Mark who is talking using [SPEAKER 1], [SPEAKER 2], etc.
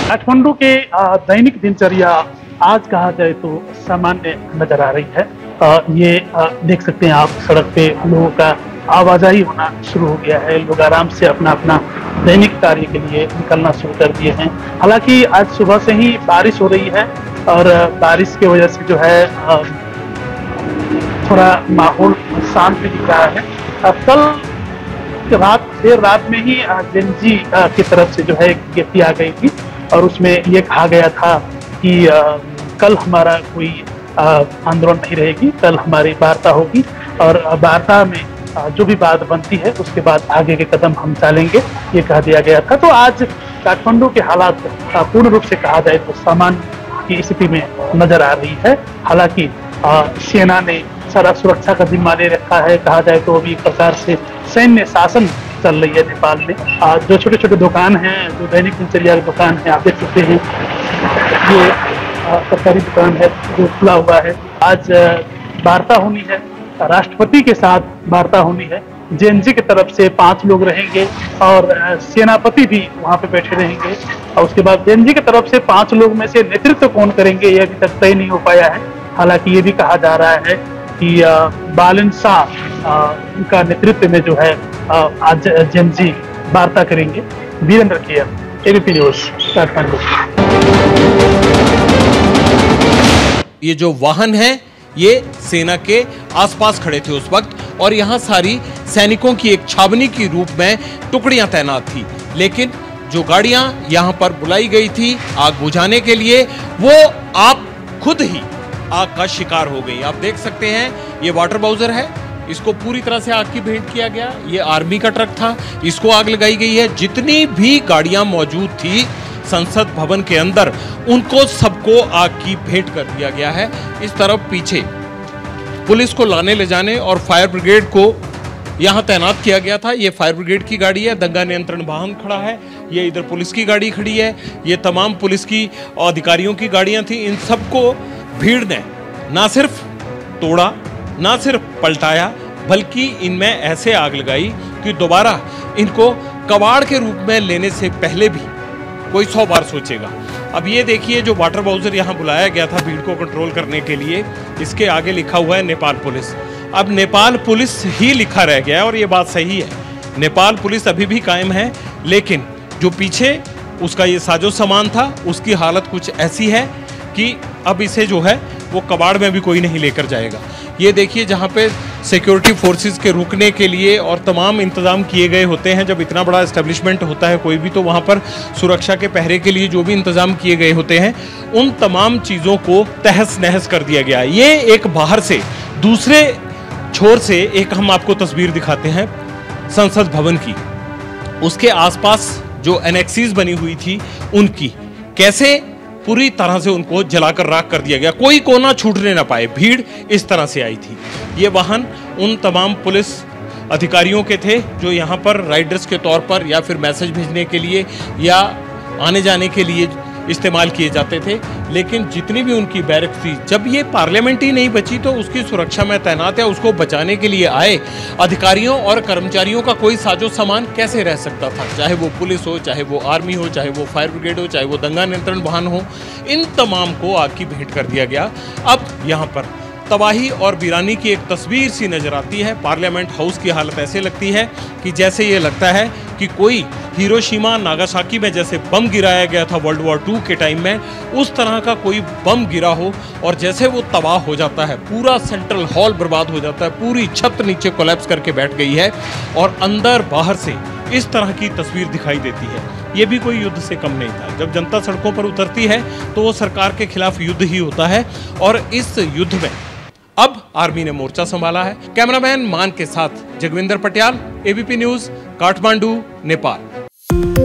[SPEAKER 1] काठमांडू के दैनिक दिनचर्या आज कहा जाए तो सामान्य नजर आ रही है। ये देख सकते हैं आप, सड़क पे लोगों का आवाजाही होना शुरू हो गया है। लोग आराम से अपना अपना दैनिक कार्य के लिए निकलना शुरू कर दिए हैं। हालांकि आज सुबह से ही बारिश हो रही है और बारिश की वजह से जो है थोड़ा माहौल शांत भी दिख रहा है। कल देर रात में ही जेएनजी की तरफ से जो है एक विज्ञप्ति आ गई थी और उसमें ये कहा गया था कि कल हमारा कोई आंदोलन नहीं रहेगी, कल हमारी वार्ता होगी और वार्ता में जो भी बात बनती है उसके बाद आगे के कदम हम चालेंगे, ये कह दिया गया था। तो आज काठमांडू के हालात पूर्ण रूप से कहा जाए तो सामान्य की स्थिति में नजर आ रही है। हालांकि सेना ने सारा सुरक्षा का जिम्मा ले रखा है। कहा जाए तो अभी एक प्रकार से सैन्य शासन चल रही है नेपाल में। जो छोटे छोटे दुकान हैं, जो दैनिक दिनचर्या की दुकान है, आप देख सकते हैं ये सरकारी दुकान है जो खुला हुआ है। आज वार्ता होनी है, राष्ट्रपति के साथ वार्ता होनी है। जेएनजी की तरफ से 5 लोग रहेंगे और सेनापति भी वहां पे बैठे रहेंगे और उसके बाद जेएनजी की तरफ से 5 लोग में से नेतृत्व कौन करेंगे ये अभी तक तय नहीं हो पाया है। हालांकि ये भी कहा जा रहा है कि बालन शाह का नेतृत्व में जो है आज जेएनजी वार्ता करेंगे। वीरेंद्र किया, एबीपी न्यूज, काठमांडू।
[SPEAKER 2] ये जो वाहन है ये सेना के आसपास खड़े थे उस वक्त और यहाँ सारी सैनिकों की एक छावनी के रूप में टुकड़ियां तैनात थी। लेकिन जो गाड़ियां यहाँ पर बुलाई गई थी आग बुझाने के लिए, वो आप खुद ही आग का शिकार हो गई। आप देख सकते हैं ये वाटर बाउजर है, इसको पूरी तरह से आग की भेंट किया गया। ये आर्मी का ट्रक था, इसको आग लगाई गई है। जितनी भी गाड़ियां मौजूद थी संसद भवन के अंदर, उनको सबको आग की भेंट कर दिया गया है। इस तरफ पीछे पुलिस को लाने ले जाने और फायर ब्रिगेड को यहाँ तैनात किया गया था। ये फायर ब्रिगेड की गाड़ी है, दंगा नियंत्रण वाहन खड़ा है, ये इधर पुलिस की गाड़ी खड़ी है, ये तमाम पुलिस की अधिकारियों की गाड़ियां थी। इन सबको भीड़ ने ना सिर्फ तोड़ा, ना सिर्फ पलटाया, बल्कि इनमें ऐसे आग लगाई कि दोबारा इनको कबाड़ के रूप में लेने से पहले भी कोई 100 बार सोचेगा। अब ये देखिए जो वाटर बाउजर यहाँ बुलाया गया था भीड़ को कंट्रोल करने के लिए, इसके आगे लिखा हुआ है नेपाल पुलिस। अब नेपाल पुलिस ही लिखा रह गया है और ये बात सही है, नेपाल पुलिस अभी भी कायम है। लेकिन जो पीछे उसका ये साजो सामान था उसकी हालत कुछ ऐसी है कि अब इसे जो है वो कबाड़ में भी कोई नहीं लेकर जाएगा। ये देखिए जहाँ पे सिक्योरिटी फोर्सेस के रुकने के लिए और तमाम इंतजाम किए गए होते हैं, जब इतना बड़ा एस्टेब्लिशमेंट होता है कोई भी, तो वहाँ पर सुरक्षा के पहरे के लिए जो भी इंतजाम किए गए होते हैं उन तमाम चीज़ों को तहस नहस कर दिया गया है। ये एक बाहर से, दूसरे छोर से एक हम आपको तस्वीर दिखाते हैं संसद भवन की। उसके आसपास जो एनेक्सीज बनी हुई थी उनकी कैसे पूरी तरह से उनको जलाकर राख कर दिया गया, कोई कोना छूटने ना पाए। भीड़ इस तरह से आई थी। ये वाहन उन तमाम पुलिस अधिकारियों के थे जो यहाँ पर राइडर्स के तौर पर या फिर मैसेज भेजने के लिए या आने जाने के लिए इस्तेमाल किए जाते थे। लेकिन जितनी भी उनकी बैरक्स थी, जब ये पार्लियामेंट ही नहीं बची तो उसकी सुरक्षा में तैनात है, उसको बचाने के लिए आए अधिकारियों और कर्मचारियों का कोई साजो सामान कैसे रह सकता था, चाहे वो पुलिस हो, चाहे वो आर्मी हो, चाहे वो फायर ब्रिगेड हो, चाहे वो दंगा नियंत्रण वाहन हो, इन तमाम को आग की भेंट कर दिया गया। अब यहाँ पर तबाही और वीरानी की एक तस्वीर सी नजर आती है। पार्लियामेंट हाउस की हालत ऐसे लगती है कि जैसे ये लगता है कि कोई हिरोशिमा नागासाकी में जैसे बम गिराया गया था वर्ल्ड वॉर 2 के टाइम में, उस तरह का कोई बम गिरा हो और जैसे वो तबाह हो जाता है, पूरा सेंट्रल हॉल बर्बाद हो जाता है, पूरी छत नीचे कोलैप्स करके बैठ गई है और अंदर बाहर से इस तरह की तस्वीर दिखाई देती है। ये भी कोई युद्ध से कम नहीं था। जब जनता सड़कों पर उतरती है तो वो सरकार के खिलाफ युद्ध ही होता है और इस युद्ध में अब आर्मी ने मोर्चा संभाला है। कैमरामैन मान के साथ जगविंदर पटियाल, एबीपी न्यूज, काठमांडू, नेपाल।